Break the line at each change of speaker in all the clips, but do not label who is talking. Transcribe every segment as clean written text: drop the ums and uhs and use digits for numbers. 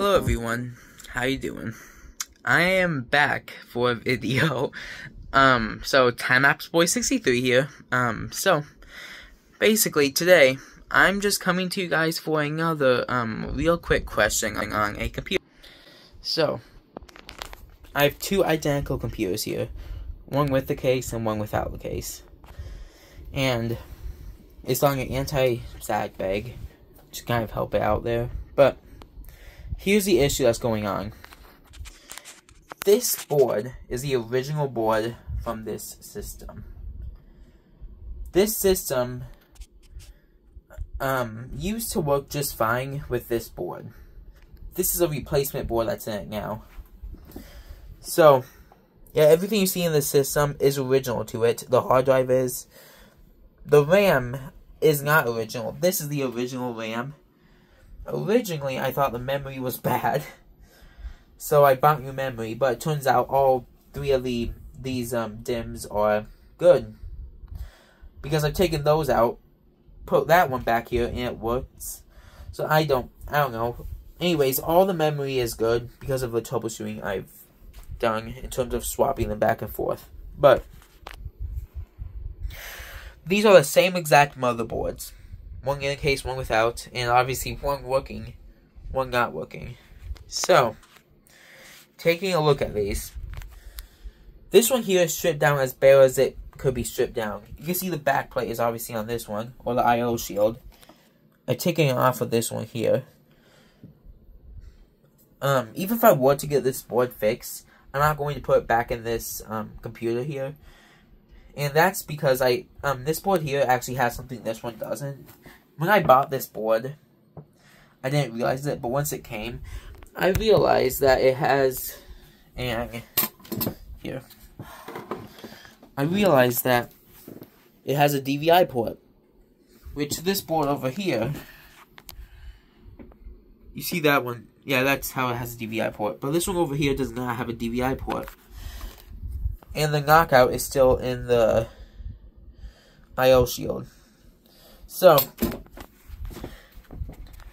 Hello everyone, how you doing? I am back for a video. So Time-Lapse Boy 63 here. So basically today I'm just coming to you guys for another real quick question on a computer. So I have two identical computers here, one with the case and one without the case, and it's on an anti-static bag to kind of help it out there. But here's the issue that's going on. This board is the original board from this system. This system used to work just fine with this board. This is a replacement board that's in it now. So, yeah, everything you see in the system is original to it. The hard drive is. The RAM is not original. This is the original RAM. Originally, I thought the memory was bad, so I bought new memory, but it turns out all three of these DIMMs are good, because I've taken those out, put that one back here, and it works. So I don't know. Anyways, all the memory is good because of the troubleshooting I've done in terms of swapping them back and forth. But these are the same exact motherboards. One in a case, one without, and obviously one working, one not working. So, taking a look at these. This one here is stripped down as bare as it could be stripped down. You can see the back plate is obviously on this one, or the I/O shield. I'm taking it off of this one here. Even if I were to get this board fixed, I'm not going to put it back in this computer here. And that's because this board here actually has something this one doesn't. When I bought this board, I didn't realize it, but once it came, I realized that it has, I realized that it has a DVI port, which this board over here, you see that one? Yeah, that's how it has a DVI port. But this one over here does not have a DVI port. And the knockout is still in the I/O shield. So,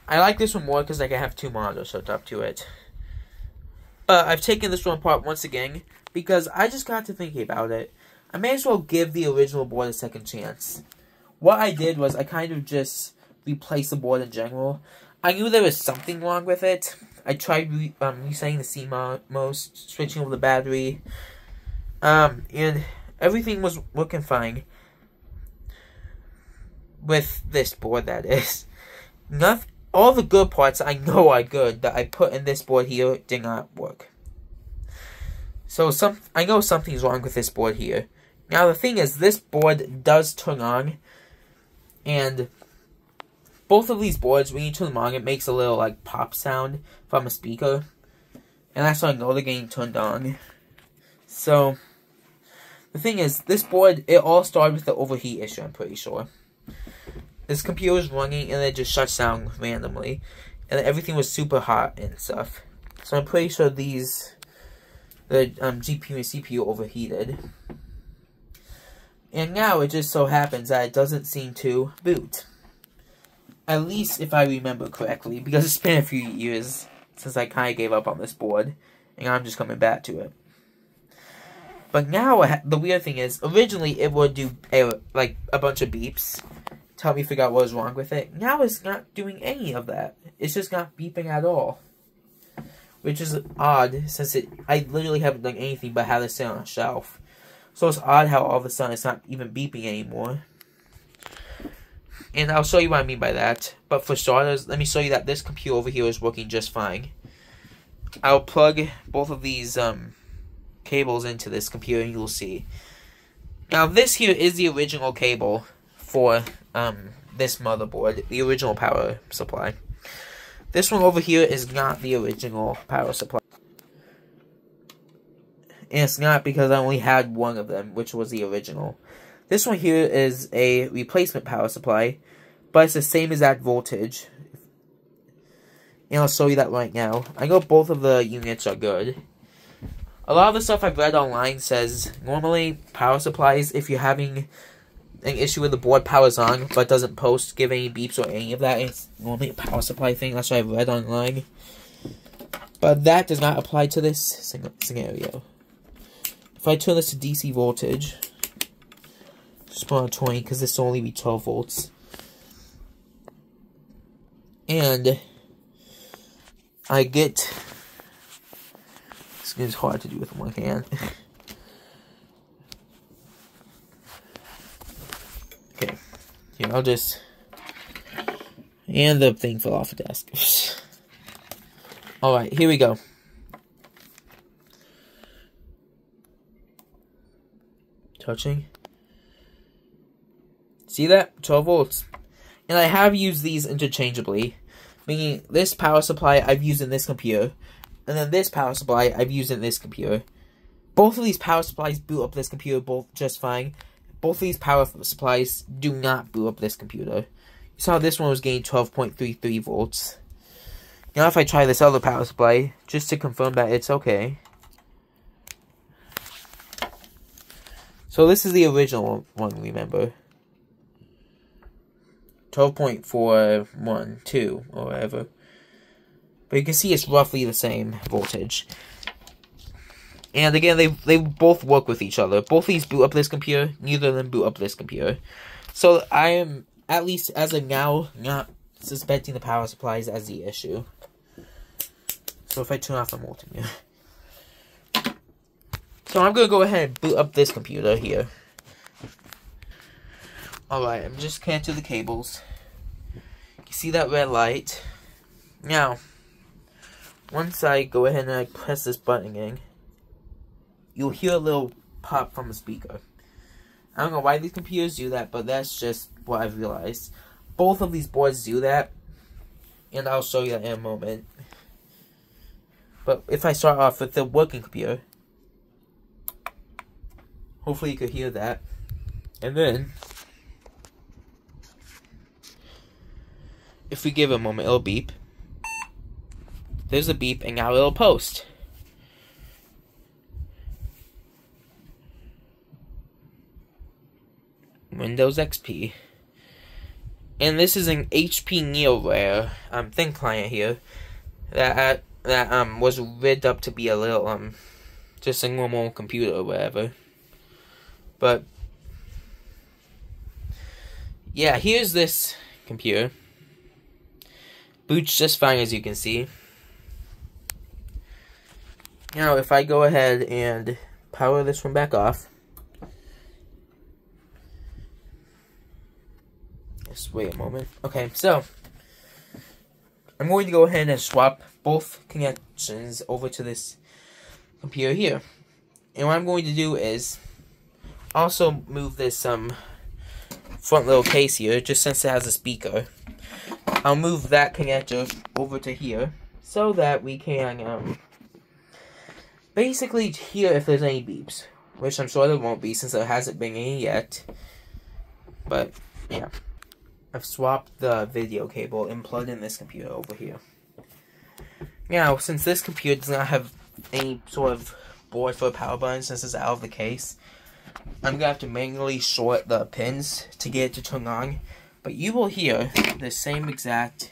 I like this one more because I can have two monitors hooked up to it. But I've taken this one apart once again because I just got to thinking about it. I may as well give the original board a second chance. What I did was I kind of just replaced the board in general. I knew there was something wrong with it. I tried resetting the CMOS, switching over the battery. And everything was working fine with this board, that is. All the good parts I know are good that I put in this board here did not work. So I know something's wrong with this board here. Now the thing is, this board does turn on, and both of these boards, when you turn them on, it makes a little like pop sound from a speaker, and that's how I know they're getting turned on. So the thing is, this board, it all started with the overheat issue, I'm pretty sure. This computer was running, and it just shuts down randomly. And everything was super hot and stuff. So I'm pretty sure the GPU and CPU overheated. And now it just so happens that it doesn't seem to boot. At least if I remember correctly, because it's been a few years since I kind of gave up on this board. And I'm just coming back to it. But now, the weird thing is, originally it would do a bunch of beeps to help me figure out what was wrong with it. Now it's not doing any of that. It's just not beeping at all. Which is odd, since I literally haven't done anything but have it sit on a shelf. So it's odd how all of a sudden it's not even beeping anymore. And I'll show you what I mean by that. But for starters, let me show you that this computer over here is working just fine. I'll plug both of these cables into this computer and you'll see. Now this here is the original cable for this motherboard, the original power supply. This one over here is not the original power supply. And it's not because I only had one of them, which was the original. This one here is a replacement power supply, but it's the same exact voltage. And I'll show you that right now. I know both of the units are good. A lot of the stuff I've read online says normally power supplies, if you're having an issue with the board powers on but doesn't give any beeps or any of that, it's normally a power supply thing. That's what I've read online. But that does not apply to this scenario. If I turn this to DC voltage, just put on 20 because this will only be 12 volts. And I get, this is hard to do with one hand. Okay, here I'll just, and the thing fell off the desk. Alright, here we go. Touching. See that? 12 volts. And I have used these interchangeably. Meaning, this power supply I've used in this computer. And then this power supply I've used in this computer. Both of these power supplies boot up this computer both just fine. Both of these power supplies do not boot up this computer. You saw this one was getting 12.33 volts. Now if I try this other power supply, just to confirm that it's okay. So this is the original one, remember. 12.412 or whatever. But you can see it's roughly the same voltage. And again, they both work with each other. Both of these boot up this computer, neither of them boot up this computer. So I am, at least as of now, not suspecting the power supplies as the issue. So if I turn off the multimeter. So I'm going to go ahead and boot up this computer here. Alright, I'm just connected to the cables. You see that red light? Now, once I go ahead and I press this button again, you'll hear a little pop from the speaker. I don't know why these computers do that, but that's just what I've realized. Both of these boards do that, and I'll show you that in a moment. But if I start off with the working computer, hopefully you could hear that. And then, if we give it a moment, it'll beep. There's a beep, and now it'll post. Windows XP. And this is an HP Neoware thin client here that was rigged up to be a little just a normal computer or whatever. But yeah, here's this computer. Boots just fine, as you can see. Now if I go ahead and power this one back off. Just wait a moment. Okay, so I'm going to go ahead and swap both connections over to this computer here. And what I'm going to do is also move this front little case here, just since it has a speaker. I'll move that connector over to here so that we can basically hear if there's any beeps, which I'm sure there won't be since there hasn't been any yet. But yeah, I've swapped the video cable and plugged in this computer over here. Now, since this computer does not have any sort of board for a power button, since it's out of the case, I'm going to have to manually short the pins to get it to turn on. But you will hear the same exact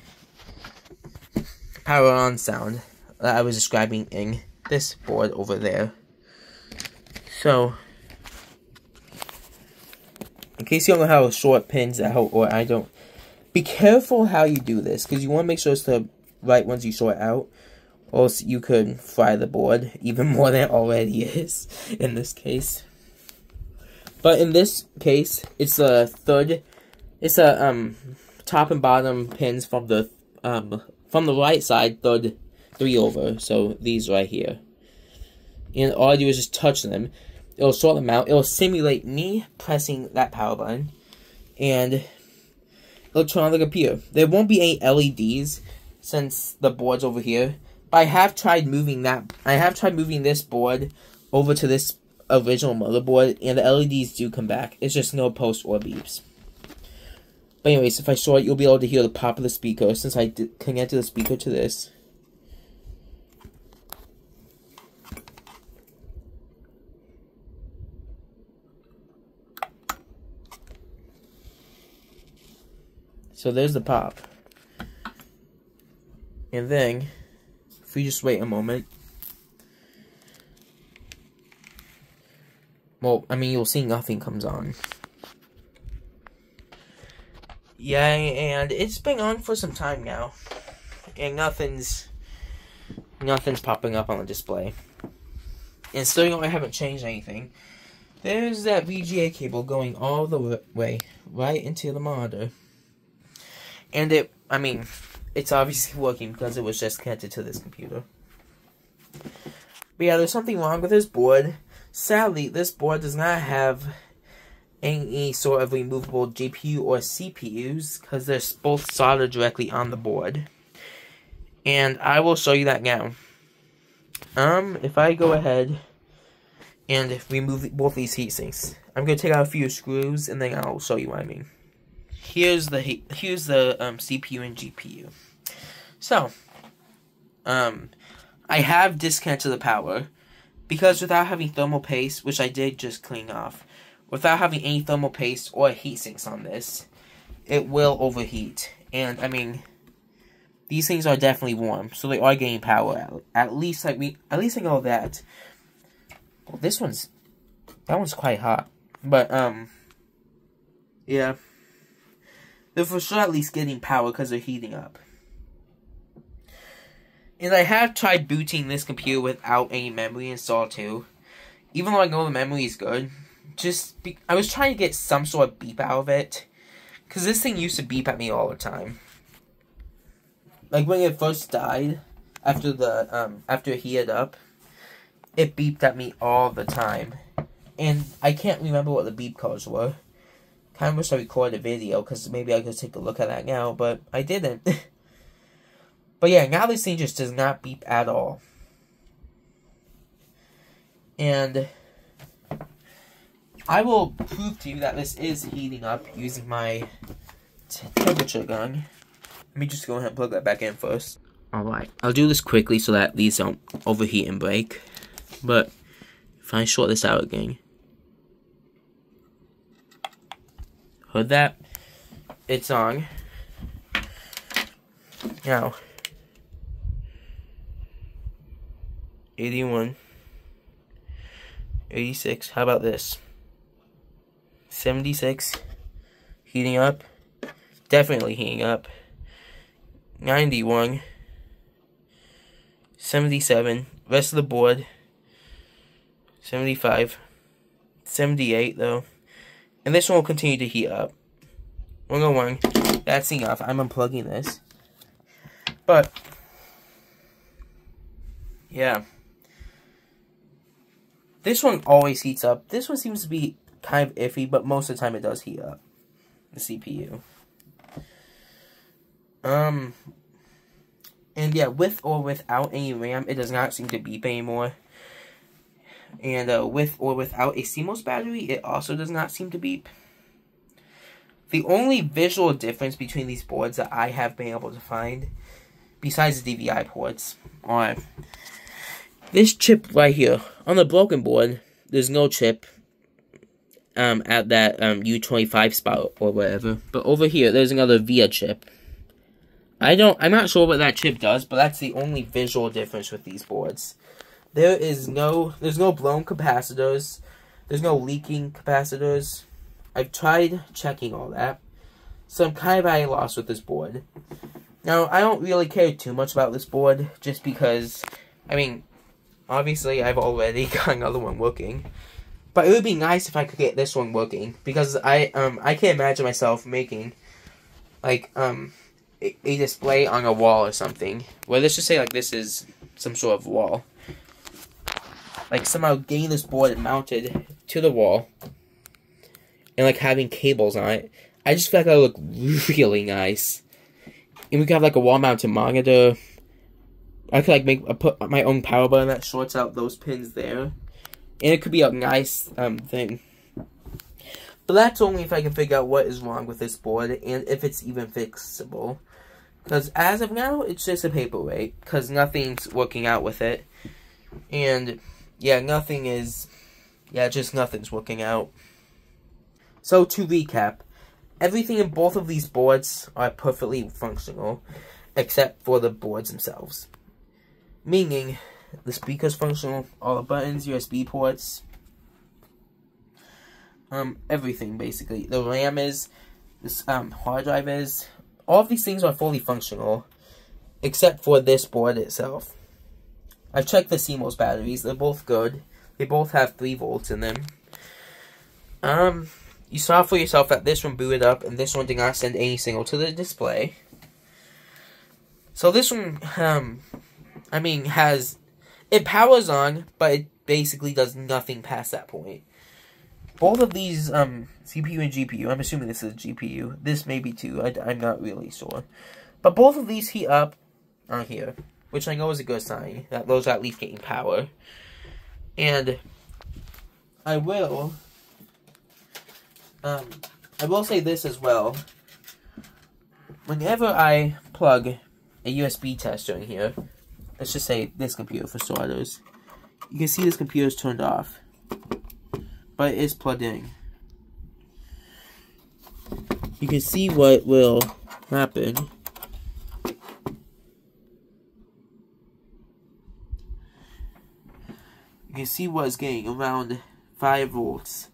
power on sound that I was describing in this board over there. So, in case you don't know how to short pins, or I don't, be careful how you do this, because you want to make sure it's the right ones you short out, or else you could fry the board even more than it already is in this case. But in this case, it's a top and bottom pins from the right side, third 3 over, so these right here. And all I do is just touch them. It'll sort them out. It'll simulate me pressing that power button, and it'll turn on the computer. There won't be any LEDs since the board's over here. But I have tried moving that. I have tried moving this board over to this original motherboard, and the LEDs do come back. It's just no post or beeps. But anyways, if I show it, you'll be able to hear the pop of the speaker since I connected the speaker to this. So there's the pop. And then, If we just wait a moment. Well, I mean, you'll see nothing comes on. Yeah, and it's been on for some time now. And nothing's popping up on the display. And still I haven't changed anything. There's that VGA cable going all the way right into the monitor. And it's obviously working because it was just connected to this computer. But yeah, there's something wrong with this board. Sadly, this board does not have any sort of removable GPU or CPUs because they're both soldered directly on the board. And I will show you that now. If I go ahead and remove both these heat sinks, I'm going to take out a few screws and then I'll show you what I mean. Here's the CPU and GPU. So, I have disconnected the power because without having thermal paste, which I did just clean off, without having any thermal paste or heat sinks on this, it will overheat. And I mean, these things are definitely warm, so they are getting power. At least I know that. Well, that one's quite hot, but yeah, they're for sure at least getting power because they're heating up. And I have tried booting this computer without any memory installed too. Even though I know the memory is good, I was trying to get some sort of beep out of it, because this thing used to beep at me all the time. Like when it first died, after it heated up, it beeped at me all the time. And I can't remember what the beep codes were. Kind of wish I recorded a video, because maybe I could take a look at that now, but I didn't. But yeah, now this thing just does not beep at all. And I will prove to you that this is heating up using my temperature gun. Let me just go ahead and plug that back in first. Alright, I'll do this quickly so that these don't overheat and break. But if I short this out again. Heard that? It's on. Now, 81, 86, how about this? 76, heating up, definitely heating up. 91, 77, rest of the board, 75, 78 though, and this one will continue to heat up. 101, that's enough. I'm unplugging this. But yeah, this one always heats up. This one seems to be kind of iffy, but most of the time it does heat up, the CPU. And yeah, with or without any RAM, it does not seem to beep anymore. And with or without a CMOS battery, it also does not seem to beep. The only visual difference between these boards that I have been able to find, besides the DVI ports, are this chip right here. On the broken board, there's no chip at that U25 spot or whatever. But over here, there's another VIA chip. I'm not sure what that chip does, but that's the only visual difference with these boards. There's no blown capacitors. There's no leaking capacitors. I've tried checking all that, so I'm kind of at a loss with this board. Now, I don't really care too much about this board, just because, I mean, obviously I've already got another one working. But it would be nice if I could get this one working, because I can't imagine myself making, like, a display on a wall or something. Well, let's just say, like, this is some sort of wall. Like, somehow getting this board mounted to the wall, and, like, having cables on it. I just feel like that would look really nice. And we could have, like, a wall-mounted monitor. I could, like, put my own power button that shorts out those pins there. And it could be a nice, thing. But that's only if I can figure out what is wrong with this board, and if it's even fixable. Because as of now, it's just a paperweight, because nothing's working out with it. And, yeah, nothing's working out. So, to recap, everything in both of these boards are perfectly functional, except for the boards themselves. Meaning, the speaker's functional, all the buttons, USB ports, everything basically. The RAM is, this hard drive is, all of these things are fully functional, except for this board itself. I've checked the CMOS batteries, they're both good. They both have 3 volts in them. You saw for yourself that this one booted up, and this one did not send any signal to the display. So this one, I mean, it powers on, but it basically does nothing past that point. Both of these, CPU and GPU, I'm assuming this is a GPU. This may be too, I'm not really sure. But both of these heat up on here, which I know is a good sign, that those are at least getting power. And I will say this as well. Whenever I plug a USB tester in here, let's just say this computer for starters, you can see this computer is turned off, but it is plugged in. You can see what will happen. You can see what is getting around 5 volts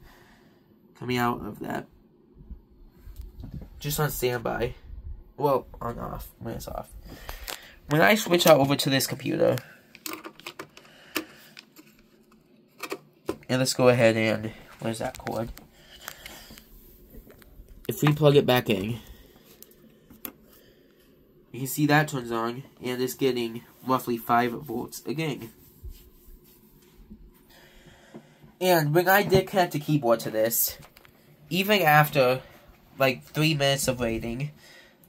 coming out of that. Just on standby. Well, on off, when it's off. When I switch out over to this computer, and let's go ahead and, where's that cord? If we plug it back in, you can see that turns on, and it's getting roughly 5 volts again. And when I did connect the keyboard to this, even after like 3 minutes of waiting,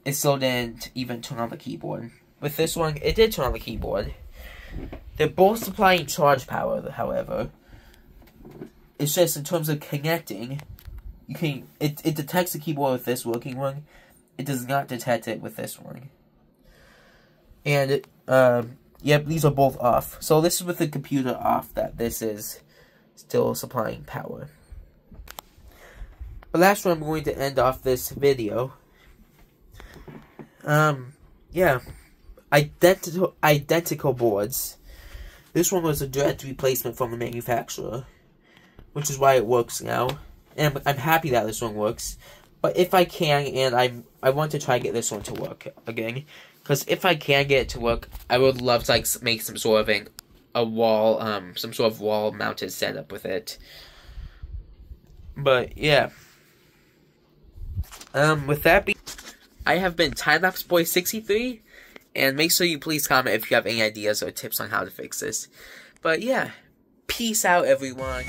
it still didn't even turn on the keyboard. With this one, it did turn on the keyboard. They're both supplying charge power, however. It's just in terms of connecting, it detects the keyboard with this working one. It does not detect it with this one. And yep, these are both off. So this is with the computer off that this is still supplying power. But that's where I'm going to end off this video. Yeah. Identical boards. This one was a direct replacement from the manufacturer, which is why it works now. And I'm happy that this one works. But if I can, and I want to try to get this one to work again, because if I can get it to work, I would love to like make some sort of a wall, some sort of wall-mounted setup with it. But yeah. With that being, I have been TimeLapseBoy63, and make sure you please comment if you have any ideas or tips on how to fix this. But yeah, peace out, everyone.